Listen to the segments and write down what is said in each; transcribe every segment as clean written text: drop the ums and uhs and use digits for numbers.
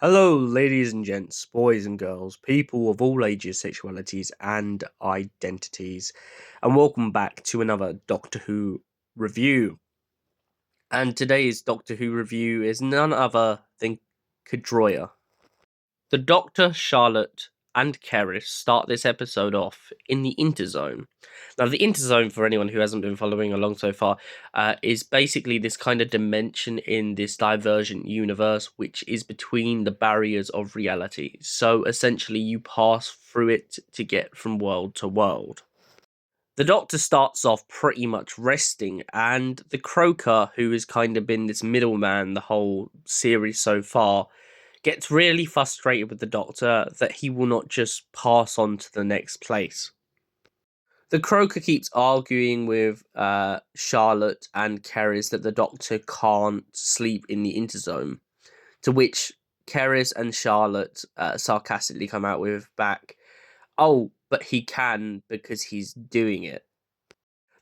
Hello, ladies and gents, boys and girls, people of all ages, sexualities, and identities, and welcome back to another Doctor Who review. And today's Doctor Who review is none other than Caerdroia. The Doctor, Charlotte, and Keris start this episode off in the Interzone. Now, the Interzone, for anyone who hasn't been following along so far, is basically this kind of dimension in this divergent universe, which is between the barriers of reality. So, essentially, you pass through it to get from world to world. The Doctor starts off pretty much resting, and the Croaker, who has kind of been this middleman the whole series so far, gets really frustrated with the Doctor that he will not just pass on to the next place. The Croaker keeps arguing with Charlotte and Keris that the Doctor can't sleep in the Interzone, to which Keris and Charlotte sarcastically come out with back, "Oh, but he can because he's doing it."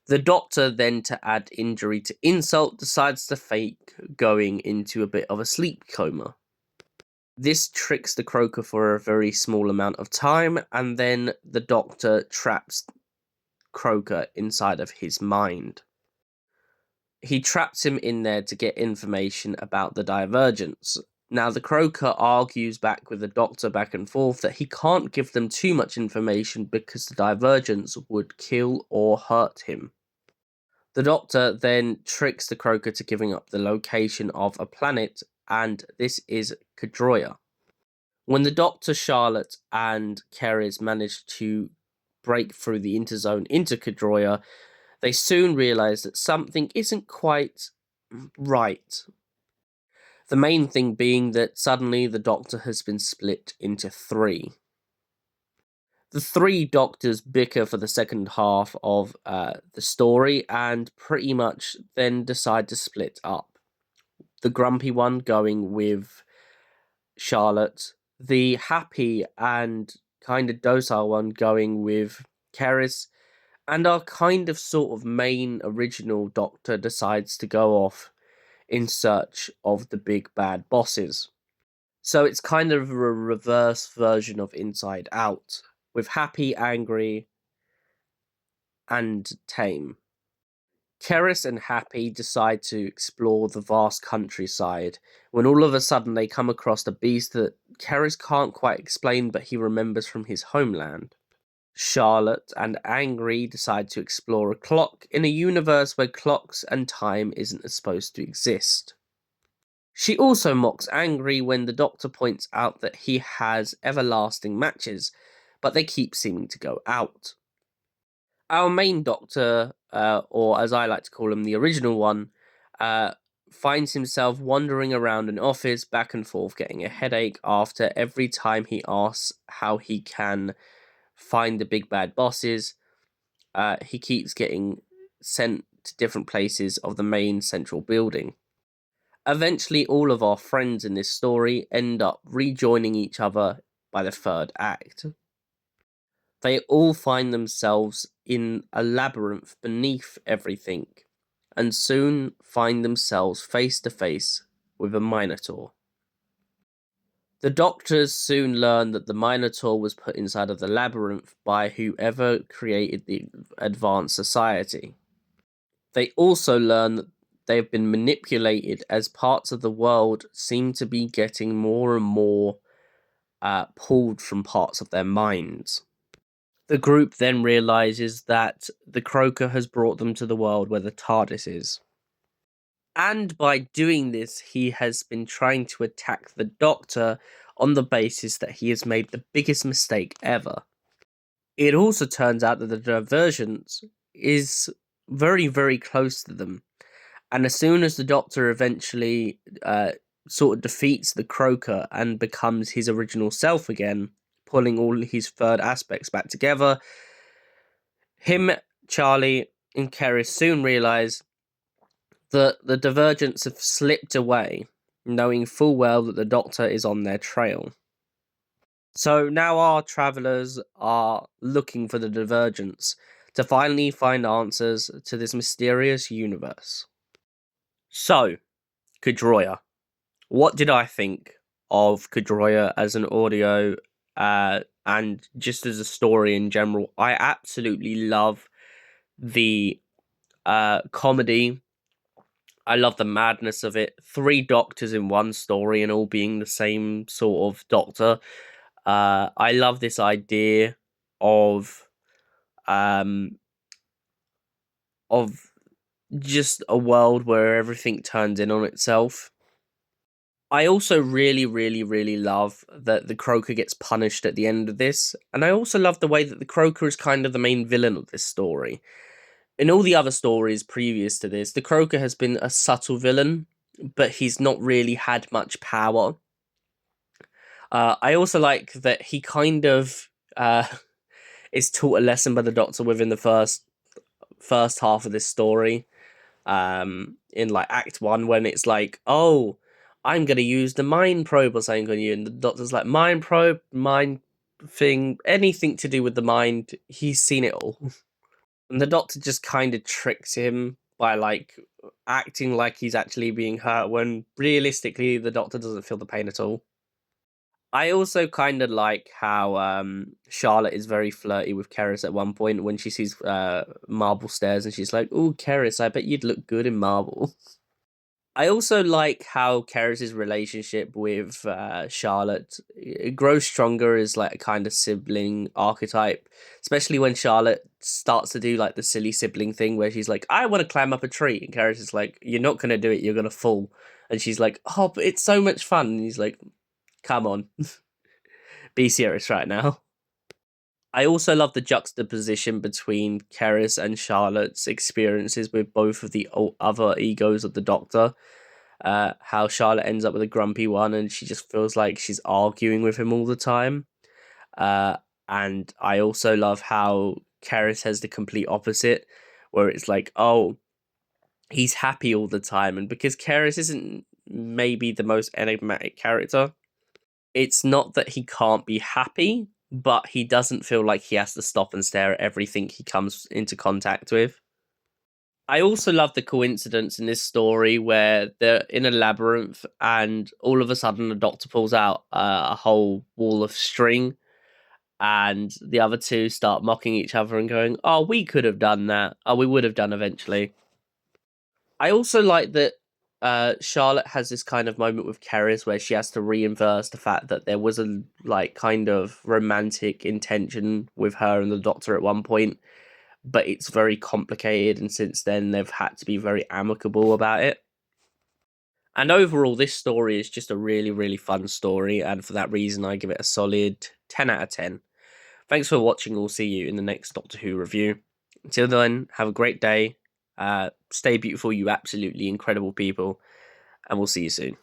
The Doctor then, to add injury to insult, decides to fake going into a bit of a sleep coma. This tricks the Croaker for a very small amount of time, and then the Doctor traps Croaker inside of his mind. He traps him in there to get information about the divergence. Now, the Croaker argues back with the Doctor back and forth that he can't give them too much information because the divergence would kill or hurt him. The Doctor then tricks the Croaker to giving up the location of a planet, and this is Caerdroia. When the Doctor, Charlotte, and Keris manage to break through the Interzone into Caerdroia, they soon realise that something isn't quite right. The main thing being that suddenly the Doctor has been split into three. The three Doctors bicker for the second half of the story and pretty much then decide to split up. The grumpy one going with Charlotte, the happy and kind of docile one going with Keris, and our kind of sort of main original Doctor decides to go off in search of the big bad bosses. So it's kind of a reverse version of Inside Out, with happy, angry, and tame. Keris and Happy decide to explore the vast countryside when all of a sudden they come across a beast that Keris can't quite explain but he remembers from his homeland. Charlotte and Angry decide to explore a clock in a universe where clocks and time isn't supposed to exist. She also mocks Angry when the Doctor points out that he has everlasting matches, but they keep seeming to go out. Our main Doctor, or as I like to call him, the original one, finds himself wandering around an office back and forth, getting a headache after every time he asks how he can find the big bad bosses. He keeps getting sent to different places of the main central building. Eventually, all of our friends in this story end up rejoining each other by the third act. They all find themselves in a labyrinth beneath everything, and soon find themselves face to face with a Minotaur. The Doctors soon learn that the Minotaur was put inside of the labyrinth by whoever created the advanced society. They also learn that they have been manipulated as parts of the world seem to be getting more and more pulled from parts of their minds. The group then realises that the Croaker has brought them to the world where the TARDIS is. And by doing this, he has been trying to attack the Doctor on the basis that he has made the biggest mistake ever. It also turns out that the divergence is very, very close to them. And as soon as the Doctor eventually sort of defeats the Croaker and becomes his original self again, pulling all his third aspects back together, him, Charlie, and Keris soon realise that the divergence have slipped away, knowing full well that the Doctor is on their trail. So now our travellers are looking for the divergence to finally find answers to this mysterious universe. So, Caerdroia, what did I think? of Caerdroia as an audio and just as a story in general. I absolutely love the comedy. I love the madness of it. 3 doctors in one story and all being the same sort of doctor. I love this idea of um of just a world where everything turns in on itself. I also really, really, really love that the croaker gets punished at the end of this, and I also love the way that the croaker is kind of the main villain of this story. In all the other stories previous to this, the croaker has been a subtle villain, but he's not really had much power. I also like that he kind of is taught a lesson by the Doctor within the first half of this story. In like Act 1, when it's like, oh, I'm gonna use the mind probe or something on you, and the Doctor's like, mind probe, mind thing, anything to do with the mind. He's seen it all, and the Doctor just kind of tricks him by like acting like he's actually being hurt when realistically the Doctor doesn't feel the pain at all. I also kind of like how Charlotte is very flirty with Keris at one point when she sees marble stairs, and she's like, "Oh, Keris, I bet you'd look good in marble." I also like how Keris's relationship with Charlotte it grows stronger as like a kind of sibling archetype, especially when Charlotte starts to do like the silly sibling thing where she's like, "I want to climb up a tree," and Keris is like, "You're not gonna do it. You're gonna fall." And she's like, "Oh, but it's so much fun." And he's like, "Come on." Be serious right now. I also love the juxtaposition between Keris and Charlotte's experiences with both of the other egos of the Doctor. How Charlotte ends up with a grumpy one and she just feels like she's arguing with him all the time. And I also love how Keris has the complete opposite, where it's like, oh, he's happy all the time. And because Keris isn't maybe the most enigmatic character, it's not that he can't be happy, but he doesn't feel like he has to stop and stare at everything he comes into contact with. I also love the coincidence in this story where they're in a labyrinth and all of a sudden the Doctor pulls out a whole wall of string, and the other two start mocking each other and going, "Oh, we could have done that. Oh, we would have done eventually." I also like that Charlotte has this kind of moment with Keris where she has to reinverse the fact that there was a like kind of romantic intention with her and the Doctor at one point, but it's very complicated, and since then they've had to be very amicable about it. And overall, this story is just a really, really fun story, and for that reason, I give it a solid 10 out of 10. Thanks for watching. We'll see you in the next Doctor Who review. Until then, have a great day. Stay beautiful, you absolutely incredible people, and we'll see you soon.